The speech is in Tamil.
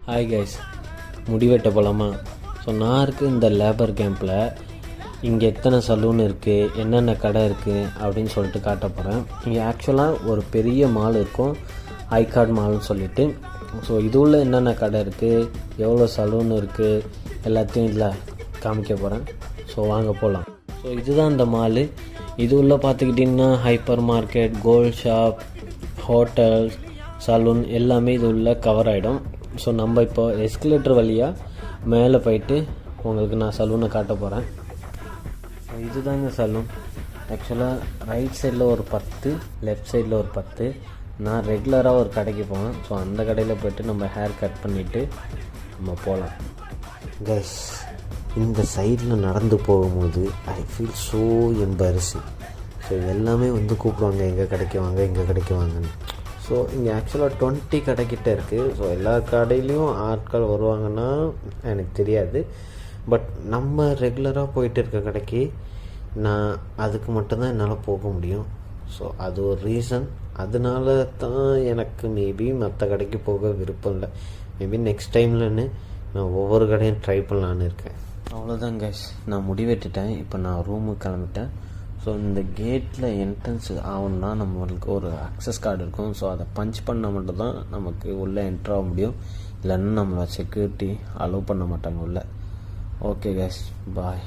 ஹாய் கைஸ், முடிவெட்ட போகலாமா? ஸோ நான் இருக்குது இந்த லேபர் கேம்பில். இங்கே எத்தனை சலூன் இருக்குது, என்னென்ன கடை இருக்குது அப்படின்னு சொல்லிட்டு காட்ட போகிறேன். இங்கே ஆக்சுவலாக ஒரு பெரிய மால் இருக்கும், ஐகார்ட் மால்னு சொல்லிட்டு. ஸோ இது உள்ள என்னென்ன கடை இருக்குது, எவ்வளோ சலூன் இருக்குது, எல்லாத்தையும் இதில் காமிக்க போகிறேன். ஸோ வாங்க போகலாம். ஸோ இதுதான் இந்த மாலு. இது உள்ள பார்த்துக்கிட்டிங்கன்னா hypermarket, gold shop, hotel, saloon எல்லாமே இது உள்ள கவர் ஆகிடும். ஸோ நம்ம இப்போ எஸ்கலேட்டர் வழியாக மேலே போயிட்டு உங்களுக்கு நான் சலூனை காட்ட போகிறேன். ஸோ இதுதாங்க சலூன். ஆக்சுவலாக ரைட் சைடில் ஒரு 10, லெஃப்ட் சைடில் ஒரு 10. நான் ரெகுலராக ஒரு கடைக்கு போவேன். ஸோ அந்த கடையில் போய்ட்டு நம்ம ஹேர் கட் பண்ணிவிட்டு நம்ம போகலாம். கைஸ், இந்த சைடில் நடந்து போகும்போது I feel so embarrassing. So எல்லாமே கூப்பிடுவாங்க, எங்கே கடைக்கு வாங்க, எங்கே கடைக்கு வாங்கன்னு. ஸோ இங்கே ஆக்சுவலாக 20 கடைக்கிட்ட இருக்குது. ஸோ எல்லா கடையிலையும் ஆட்கள் வருவாங்கன்னா எனக்கு தெரியாது. பட் நம்ம ரெகுலராக போயிட்டு இருக்க கடைக்கு நான் அதுக்கு மட்டும்தான் என்னால் போக முடியும். ஸோ அது ஒரு ரீசன். அதனால தான் எனக்கு மேபி மற்ற கடைக்கு போக விருப்பம் இல்லை. மேபி நெக்ஸ்ட் டைம்லன்னு நான் ஒவ்வொரு கடையும் ட்ரை பண்ணலான்னு இருக்கேன். அவ்வளோதான் கைஸ், நான் முடிவெட்டுட்டேன். இப்போ நான் ரூமுக்கு கிளம்பிட்டேன். ஸோ இந்த கேட்டில் என்ட்ரன்ஸ் ஆகணுன்னா நம்மளுக்கு ஒரு அக்சஸ் கார்டு இருக்கும். ஸோ அதை பஞ்ச் பண்ணால் மட்டும்தான் நமக்கு உள்ளே என்ட்ரு ஆக முடியும். இல்லைன்னா நம்மளை செக்யூரிட்டி அலோவ் பண்ண மாட்டாங்க உள்ளே. ஓகே கைஸ், பாய்.